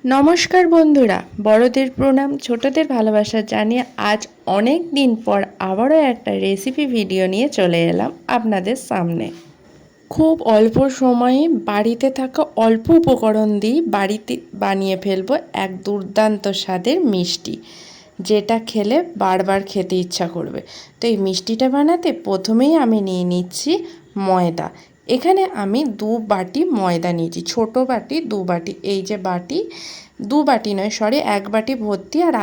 নমস্কার বন্ধুরা, বড়দের প্রণাম, ছোটদের ভালোবাসা জানিয়ে আজ অনেক দিন পর আবারও একটা রেসিপি ভিডিও নিয়ে চলে এলাম আপনাদের সামনে। খুব অল্প সময়ে বাড়িতে থাকা অল্প উপকরণ দিয়ে বাড়িতে বানিয়ে ফেলবো এক দুর্দান্ত স্বাদের মিষ্টি, যেটা খেলে বারবার খেতে ইচ্ছা করবে। তো এই মিষ্টিটা বানাতে প্রথমেই আমি নিয়ে নিচ্ছি ময়দা। এখানে আমি 2 বাটি ময়দা নিয়েছি, ছোট বাটি 2 বাটি। এই যে বাটি, 2 বাটি নয় সরি, 1 বাটি ভর্তি আর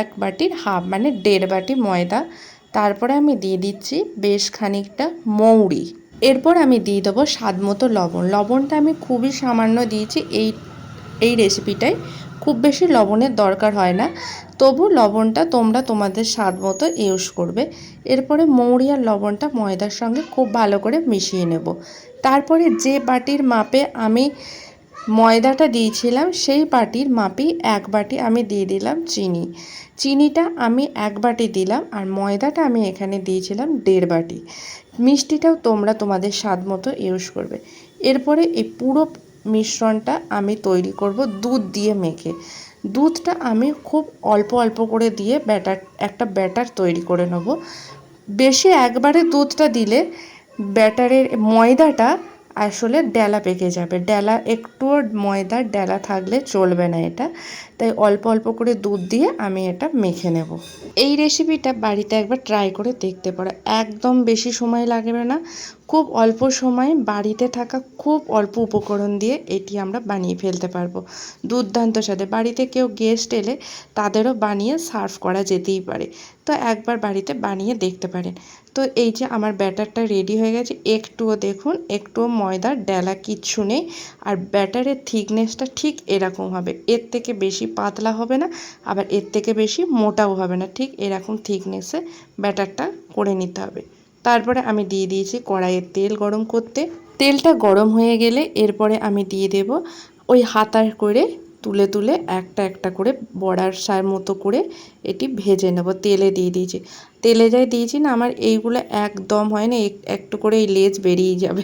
এক বাটির হাফ, মানে 1.5 বাটি ময়দা। তারপরে আমি দিয়ে দিচ্ছি বেশ খানিকটা মৌরি। এরপর আমি দিয়ে দেবো স্বাদ মতো লবণ। লবণটা আমি খুবই সামান্য দিয়েছি এই রেসিপিটায়, খুব বেশি লবণের দরকার হয় না, তবু লবণটা তোমরা তোমাদের স্বাদ মতো ইউজ করবে। এরপরে মৌরি আর লবণটা ময়দার সঙ্গে খুব ভালো করে মিশিয়ে নেব। তারপরে যে বাটির মাপে আমি ময়দাটা দিয়েছিলাম সেই বাটির মাপেই 1 বাটি আমি দিয়ে দিলাম চিনি। চিনিটা আমি 1 বাটি দিলাম আর ময়দাটা আমি এখানে দিয়েছিলাম 1.5 বাটি। মিষ্টিটাও তোমরা তোমাদের স্বাদ মতো ইউজ করবে। এরপরে এই পুরো মিশ্রণটা আমি তৈরি করব দুধ দিয়ে মেখে। দুধটা আমি খুব অল্প অল্প করে দিয়ে একটা ব্যাটার তৈরি করে নেব। বেশি একবারে দুধটা দিলে ব্যাটারের ময়দাটা আসলে ডেলা পেকে যাবে। ডেলা একটুও ময়দার ডেলা থাকলে চলবে না এটা, তাই অল্প অল্প করে দুধ দিয়ে আমি এটা মেখে নেব। এই রেসিপিটা বাড়িতে একবার ট্রাই করে দেখতে পারো, একদম বেশি সময় লাগবে না। খুব অল্প সময়ে বাড়িতে থাকা খুব অল্প উপকরণ দিয়ে এটি আমরা বানিয়ে ফেলতে পারবো দুর্দান্ত স্বাদে। বাড়িতে কেউ গেস্ট এলে তাদেরও বানিয়ে সার্ভ করা যেতেই পারে, তো একবার বাড়িতে বানিয়ে দেখতে পারেন। তো এই যে আমার ব্যাটারটা রেডি হয়ে গেছে, একটুও দেখুন একটুও ময়দার ডেলা কিচ্ছু নেই। আর ব্যাটারের থিকনেসটা ঠিক এরকম হবে, এর থেকে বেশি পাতলা হবে না, আবার এর থেকে বেশি মোটাও হবে না, ঠিক এরকম থিকনেসে ব্যাটারটা করে নিতে হবে। তারপরে আমি দিয়ে দিয়েছি কড়াইয়ে তেল গরম করতে। তেলটা গরম হয়ে গেলে এরপরে আমি দিয়ে দেব ওই হাতার করে তুলে তুলে একটা একটা করে বড়ার সার মতো করে এটি ভেজে নেব। তেলে দিয়ে দিয়েছি, তেলে যাই দিয়েছি না, আমার এইগুলো একদম হয় না, একটু করে এই লেজ বেরিয়ে যাবে।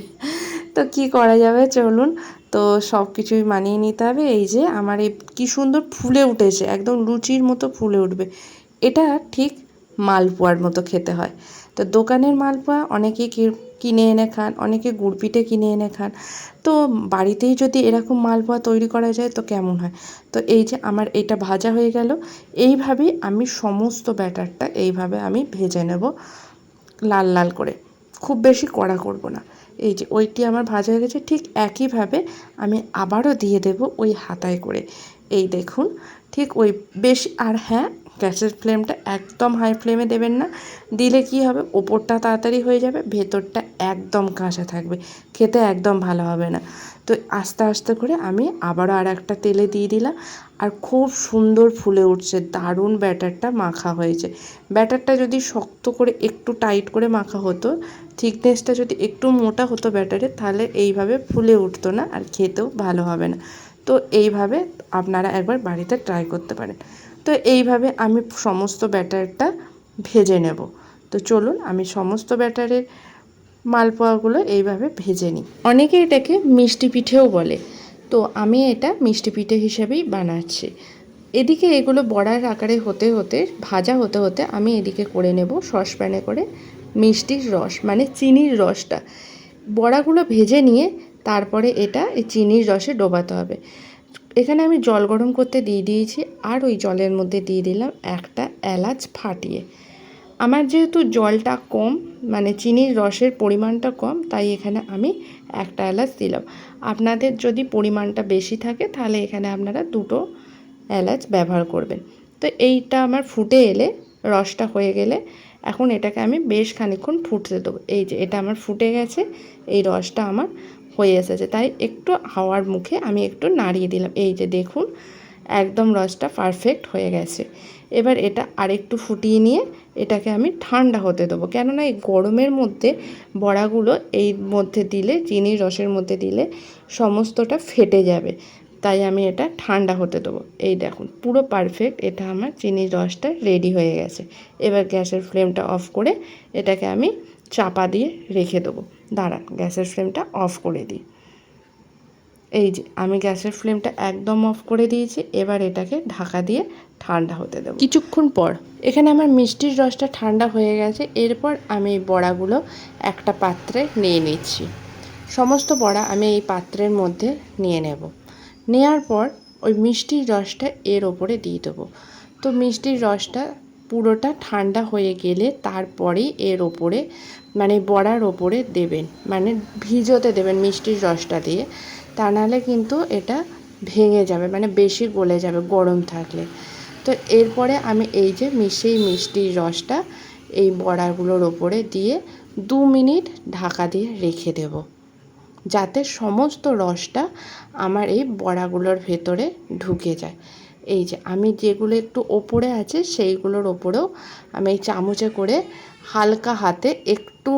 তো কি করা যাবে চলুন, তো সব কিছুই মানিয়ে নিতে হবে। এই যে আমার এই কী সুন্দর ফুলে উঠেছে, একদম লুচির মতো ফুলে উঠবে। এটা ঠিক মালপোয়ার মতো খেতে হয়। তো দোকানের মালপোয়া অনেকেই কিনে এনে খান, অনেকে গুড় পিঠে কিনে এনে খান, তো বাড়িতেই যদি এরকম মালপোয়া তৈরি করা যায় তো কেমন হয়। তো এই যে আমার এটা ভাজা হয়ে গেল। এইভাবেই আমি সমস্ত ব্যাটারটা এইভাবে আমি ভেজে নেব লাল লাল করে, খুব বেশি কড়া করব না। এই যে ওইটি আমার ভাজা হয়ে গেছে, ঠিক একইভাবে আমি আবারও দিয়ে দেব ওই হাতায় করে। এই দেখুন, ঠিক ওই বেশি, আর হ্যাঁ, গ্যাসের ফ্লেমটা একদম হাই ফ্লেমে দেবেন না, দিলে কি হবে ওপরটা তাড়াতাড়ি হয়ে যাবে, ভেতরটা একদম কাঁচা থাকবে, খেতে একদম ভালো হবে না। তো আস্তে আস্তে করে আমি আবারও আর একটা তেলে দিয়ে দিলাম, আর খুব সুন্দর ফুলে উঠছে, দারুণ ব্যাটারটা মাখা হয়েছে। ব্যাটারটা যদি শক্ত করে একটু টাইট করে মাখা হতো, থিকনেসটা যদি একটু মোটা হতো ব্যাটারের, তাহলে এইভাবে ফুলে উঠতো না আর খেতেও ভালো হবে না। তো এইভাবে আপনারা একবার বাড়িতে ট্রাই করতে পারেন। তো এইভাবে আমি সমস্ত ব্যাটারটা ভেজে নেব। তো চলুন আমি সমস্ত ব্যাটারের মালপোয়াগুলো এইভাবে ভেজে নিই। অনেকে এটাকে মিষ্টি পিঠেও বলে, তো আমি এটা মিষ্টি পিঠে হিসেবেই বানাচ্ছি। এদিকে এগুলো বড়ার আকারে হতে হতে, ভাজা হতে হতে আমি এদিকে করে নেব সসপ্যানে করে মিষ্টির রস, মানে চিনির রসটা। বড়াগুলো ভেজে নিয়ে তারপরে এটা এই চিনির রসে ডোবাতে হবে। এখানে আমি জল গরম করতে দিয়ে দিয়েছি, আর ওই জলের মধ্যে দিয়ে দিলাম একটা এলাচ ফাটিয়ে। আমার যেহেতু জলটা কম, মানে চিনির রসের পরিমাণটা কম, তাই এখানে আমি একটা এলাচ দিলাম। আপনাদের যদি পরিমাণটা বেশি থাকে তাহলে এখানে আপনারা 2টো এলাচ ব্যবহার করবেন। তো এইটা আমার ফুটে এলে, রসটা হয়ে গেলে, এখন এটাকে আমি বেশ খানিকক্ষণ ফুটতে দেবো। এই যে এটা আমার ফুটে গেছে, এই রসটা আমার হয়ে এসেছে, তাই একটু হাওয়ার মুখে আমি একটু নাড়িয়ে দিলাম। এই যে দেখুন একদম রসটা পারফেক্ট হয়ে গেছে। এবার এটা আরেকটু ফুটিয়ে নিয়ে এটাকে আমি ঠান্ডা হতে দেবো, কেননা এই গরমের মধ্যে বড়াগুলো এই মধ্যে দিলে, চিনির রসের মধ্যে দিলে সমস্তটা ফেটে যাবে, তাই আমি এটা ঠান্ডা হতে দেবো। এই দেখুন পুরো পারফেক্ট এটা আমার চিনির রসটা রেডি হয়ে গেছে। এবার গ্যাসের ফ্লেমটা অফ করে এটাকে আমি চাপা দিয়ে রেখে দেবো। দাঁড়ান গ্যাসের ফ্লেমটা অফ করে দিই। এই যে আমি গ্যাসের ফ্লেমটা একদম অফ করে দিয়েছি। এবার এটাকে ঢাকা দিয়ে ঠান্ডা হতে দেবো। কিছুক্ষণ পর এখানে আমার মিষ্টির রসটা ঠান্ডা হয়ে গেছে। এরপর আমি এই বড়াগুলো একটা পাত্রে নিয়ে নিচ্ছি। সমস্ত বড়া আমি এই পাত্রের মধ্যে নিয়ে নেব। নেওয়ার পর ওই মিষ্টির রসটা এর ওপরে দিয়ে দেবো। তো মিষ্টির রসটা পুরোটা ঠান্ডা হয়ে গেলে তারপরেই এর ওপরে মানে বড়ার ওপরে দেবেন, মানে ভিজোতে দেবেন মিষ্টির রসটা দিয়ে, তা নাহলে কিন্তু এটা ভেঙে যাবে, মানে বেশি গলে যাবে গরম থাকলে। তো এরপরে আমি এই যে মিষ্টির রসটা এই বড়াগুলোর ওপরে দিয়ে 2 মিনিট ঢাকা দিয়ে রেখে দেব, যাতে সমস্ত রসটা আমার এই বড়াগুলোর ভেতরে ঢুকে যায়। এই যে আমি যেগুলো একটু ওপরে আছে সেইগুলোর ওপরেও আমি এই চামচে করে হালকা হাতে একটু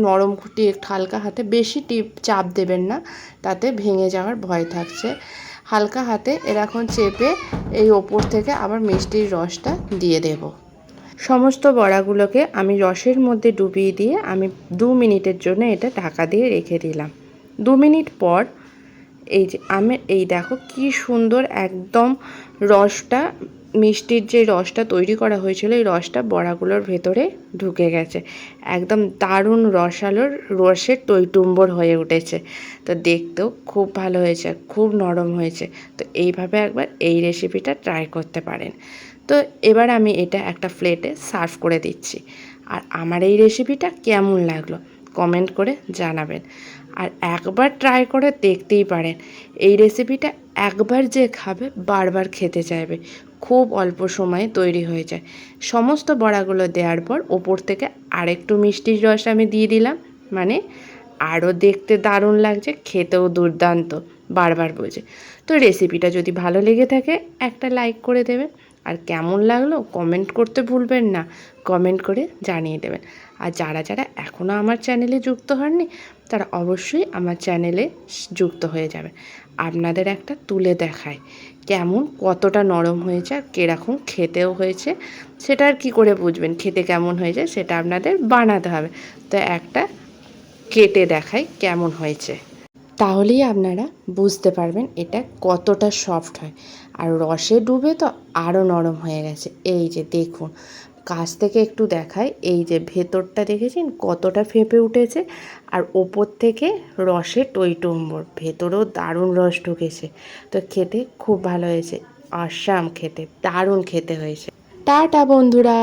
নরম হালকা হাতে, বেশি চাপ দেবেন না, তাতে ভেঙে যাওয়ার ভয় থাকছে। হালকা হাতে এরকম চেপে এই ওপর থেকে আবার মিষ্টির রসটা দিয়ে দেব। সমস্ত বড়াগুলোকে আমি রসের মধ্যে ডুবিয়ে দিয়ে আমি 2 মিনিটের জন্য এটা ঢাকা দিয়ে রেখে দিলাম। 2 মিনিট পর এই যে আমি এই দেখো কি সুন্দর একদম রসটা, মিষ্টির যে রসটা তৈরি করা হয়েছিল এই রসটা বড়াগুলোর ভেতরে ঢুকে গেছে। একদম দারুণ রসের টইটুম্বর হয়ে উঠেছে। তো দেখতেও খুব ভালো হয়েছে, খুব নরম হয়েছে। তো এইভাবে একবার এই রেসিপিটা ট্রাই করতে পারেন। তো এবার আমি এটা একটা প্লেটে সার্ভ করে দিচ্ছি। আর আমার এই রেসিপিটা কেমন লাগলো কমেন্ট করে জানাবেন। আর একবার ট্রাই করে দেখতেই পারেন। এই রেসিপিটা একবার যে খাবে বারবার খেতে চাইবে। খুব অল্প সময়ে তৈরি হয়ে যায়। সমস্ত বড়াগুলো দেওয়ার পর ওপর থেকে আরেকটু মিষ্টির রস আমি দিয়ে দিলাম, মানে আরও দেখতে দারুণ লাগছে, খেতেও দুর্দান্ত, বারবার বোঝে। তো রেসিপিটা যদি ভালো লেগে থাকে একটা লাইক করে দেবেন। আর কেমন লাগলো কমেন্ট করতে ভুলবেন না, কমেন্ট করে জানিয়ে দেবেন। আর যারা যারা এখনও আমার চ্যানেলে যুক্ত হননি তারা অবশ্যই আমার চ্যানেলে যুক্ত হয়ে যাবে। আপনাদের একটা তুলে দেখায় কেমন, কতটা নরম হয়েছে আর কীরকম খেতেও হয়েছে, সেটা আর কী করে বুঝবেন খেতে কেমন হয়েছে, সেটা আপনাদের বানাতে হবে। তো একটা কেটে দেখাই কেমন হয়েছে, তাহলেই আপনারা বুঝতে পারবেন এটা কতটা সফট হয়। আর রসে ডুবে তো আরও নরম হয়ে গেছে। এই যে দেখুন, কাছ থেকে একটু দেখাই, এই যে ভেতরটা দেখেছেন কতটা ফেঁপে উঠেছে, আর ওপর থেকে রসে টইটুম্বর, ভেতরেও দারুণ রস ঢুকেছে। তো খেতে খুব ভালো হয়েছে, অসাম খেতে, দারুণ খেতে হয়েছে। টাটা বন্ধুরা।